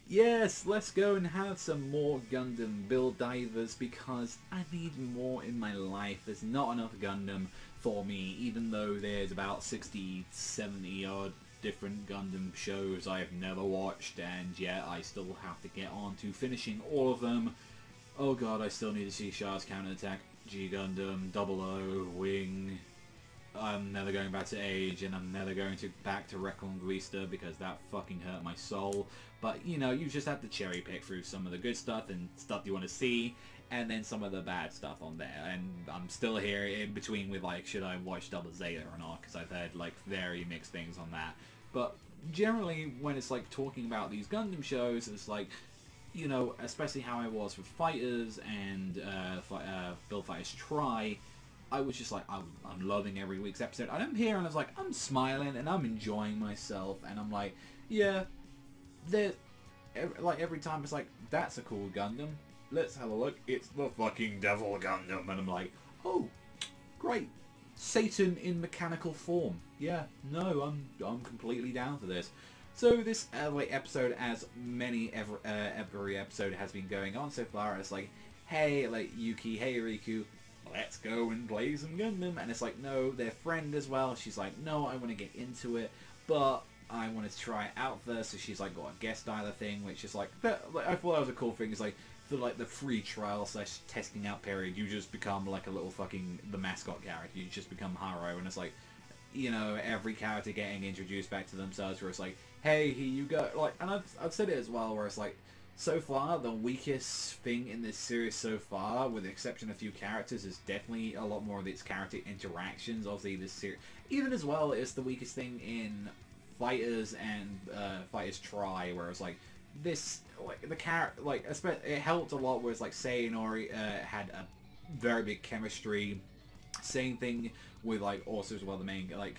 Yes, let's go and have some more Gundam build divers because I need more in my life. There's not enough Gundam for me, even though there's about 60, 70 odd different Gundam shows I have never watched, and yet I still have to get on to finishing all of them. Oh god, I still need to see Char's Counterattack, G Gundam, Double O, Wing. I'm never going back to Age, and I'm never going back to Reconquista because that fucking hurt my soul. But, you know, you just have to cherry pick through some of the good stuff and stuff you want to see, and then some of the bad stuff on there. And I'm still here in between with, like, should I watch Double Zeta or not, because I've heard, like, very mixed things on that. But generally, when it's, like, talking about these Gundam shows, it's like, you know, especially how I was with Fighters and Build Fighters Try, I was just like, I'm loving every week's episode. And I'm here and I was like, I'm smiling and I'm enjoying myself. And I'm like, yeah, every time it's like, that's a cool Gundam. Let's have a look. It's the fucking Devil Gundam. And I'm like, oh, great. Satan in mechanical form. Yeah, no, I'm completely down for this. So this episode, as every episode has been going on so far, it's like, hey, like Yuki, hey Riku, let's go and play some Gundam. And it's like, no, their friend as well. She's like, no, I want to get into it, but I want to try it out first. So she's like got a guest dialer thing, which is like I thought that was a cool thing. It's like for like the free trial / testing out period, you just become like a little fucking the mascot character. You just become Haro, and it's like, you know, every character getting introduced back to themselves, where it's like, hey, here you go. Like, and I've said it as well, where it's like, so far, the weakest thing in this series so far, with the exception of a few characters, is definitely a lot more of its character interactions. Obviously, this series, even as well, is the weakest thing in Fighters and Fighters Try, where it's like, this, like, the character, like, it helped a lot where it's like, Sei and Ori had a very big chemistry. Same thing with like also as well the main like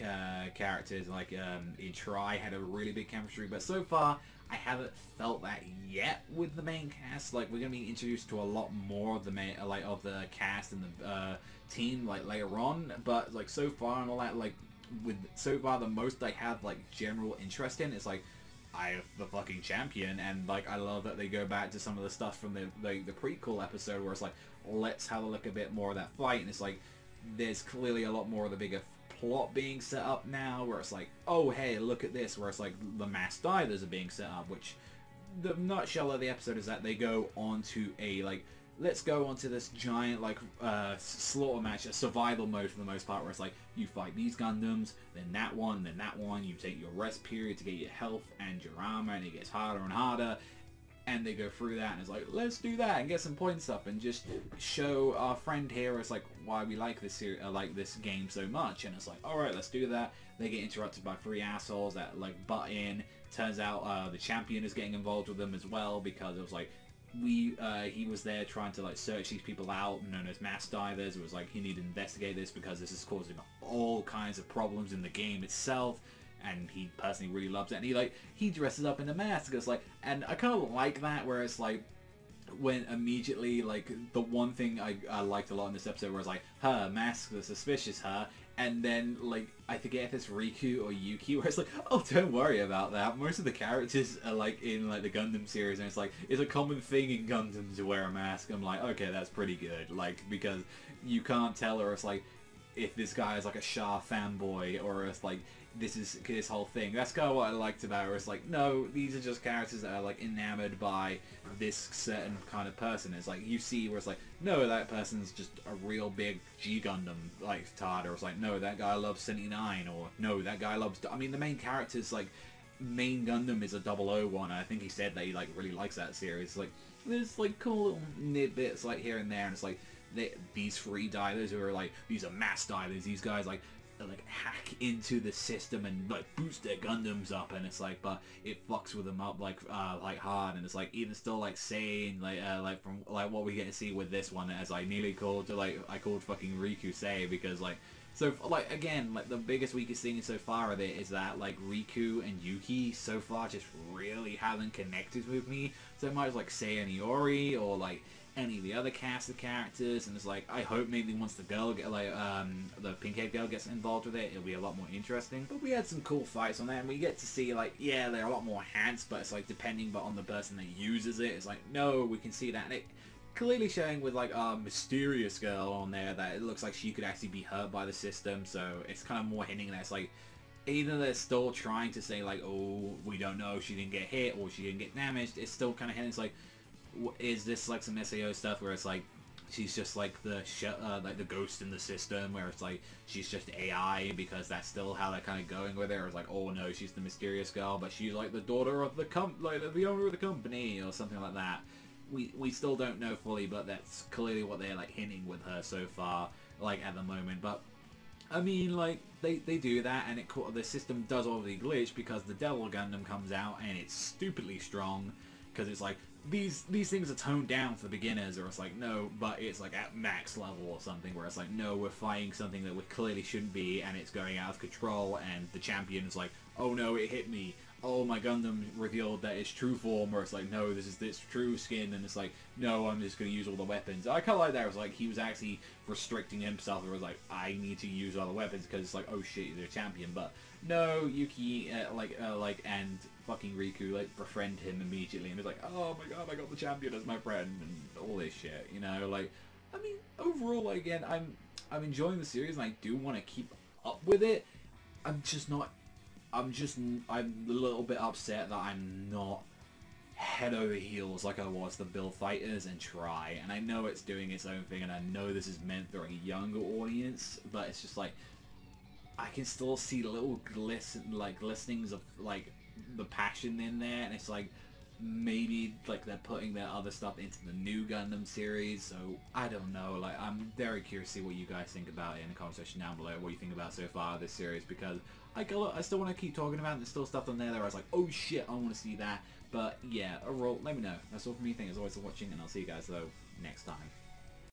characters like in Try had a really big chemistry, but so far I haven't felt that yet with the main cast. Like we're gonna be introduced to a lot more of the main of the cast and the team like later on, but like so far and all that, like with so far the most I have like general interest in is like I have the fucking champion, and like I love that they go back to some of the stuff from the prequel episode where it's like, let's have a look a bit more of that fight, and it's like there's clearly a lot more of the bigger plot being set up now, where it's like, oh hey, look at this, where it's like the mass divers are being set up, which the nutshell of the episode is that they go onto a like, let's go onto this giant like slaughter match, a survival mode for the most part, where it's like you fight these Gundams, then that one, you take your rest period to get your health and your armor, and it gets harder and harder. And they go through that, and it's like, let's do that and get some points up and just show our friend here it's like why we like this this game so much. And it's like, all right, let's do that. They get interrupted by 3 assholes that like butt in. Turns out the champion is getting involved with them as well, because it was like he was there trying to like search these people out, known as mass divers. It was like he needed to investigate this because this is causing all kinds of problems in the game itself. And he personally really loves it, and he dresses up in a mask. It's like, and I kind of like that, where it's like when immediately like the one thing I liked a lot in this episode, where it's like, her masks are suspicious, her, and then like I forget if it's Riku or Yuki, where it's like, oh, don't worry about that. Most of the characters are like in like the Gundam series, and it's like it's a common thing in Gundam to wear a mask. I'm like, okay, that's pretty good, like because you can't tell, or it's like if this guy is like a Shah fanboy, or if like this is this whole thing. That's kind of what I liked about it. Where it's like, no, these are just characters that are like enamored by this certain kind of person. It's like you see where it's like, no, that person's just a real big G Gundam like tard, or it's like, no, that guy loves 79, or no, that guy loves. I mean, the main character's like main Gundam is a 001. And I think he said that he like really likes that series. Like there's like cool little nitbits like here and there, and it's like these 3 divers who are like, these are mass divers. These guys like hack into the system and like boost their Gundams up, and it's like, but it fucks with them up like hard. And it's like even still like saying like from like what we get to see with this one, as I nearly called I called fucking Riku Sei, because like So, like, again, like, the biggest, weakest thing so far of it is that, like, Riku and Yuki so far just really haven't connected with me so much, like, Sei and Iori, or, like, any of the other cast of characters, and it's like, I hope maybe once the girl, the pink-haired girl gets involved with it, it'll be a lot more interesting. But we had some cool fights on there, and we get to see, like, yeah, they're a lot more enhanced, but it's, like, depending but on the person that uses it, it's like, no, we can see that, and it clearly showing with, like, a mysterious girl on there that it looks like she could actually be hurt by the system, so it's kind of more hinting that it's like, either they're still trying to say, like, oh, we don't know, she didn't get hit, or she didn't get damaged, it's still kind of hinting, it's like, is this, like, some SAO stuff where it's like, she's just, like, the ghost in the system, where it's like, she's just AI, because that's still how they're kind of going with it, or it's like, oh no, she's the mysterious girl, but she's, like, the daughter of the the owner of the company, or something like that. We still don't know fully, but that's clearly what they're, like, hinting with her so far, like, at the moment. But I mean, like, they do that, and the system does obviously glitch because the Devil Gundam comes out and it's stupidly strong, because it's like, these things are toned down for beginners, or it's like, no, but it's like at max level or something, where it's like, no, we're fighting something that we clearly shouldn't be, and it's going out of control, and the champion is like, oh no, it hit me. Oh, my Gundam revealed that it's true form, or it's like, no, this is its true skin, and it's like, no, I'm just going to use all the weapons. I kind of like that. It was like, he was actually restricting himself. It was like, I need to use all the weapons, because it's like, oh shit, you're a champion. But no, Yuki, and fucking Riku, like, befriend him immediately, and it's like, oh my god, I got the champion as my friend, and all this shit, you know, like, I mean, overall, again, I'm enjoying the series, and I do want to keep up with it. I'm a little bit upset that I'm not head over heels like I was to build fighters and try. And I know it's doing its own thing, and I know this is meant for a younger audience, but it's just like, I can still see little glistenings of, like, the passion in there, and it's like, maybe, like, they're putting their other stuff into the new Gundam series, so I don't know. Like, I'm very curious to see what you guys think about it in the comment section down below, what you think about so far this series, because I still want to keep talking about it. There's still stuff on there that I was like, oh shit, I want to see that. But yeah, overall, let me know. That's all from me. Thanks as always for watching, and I'll see you guys though next time.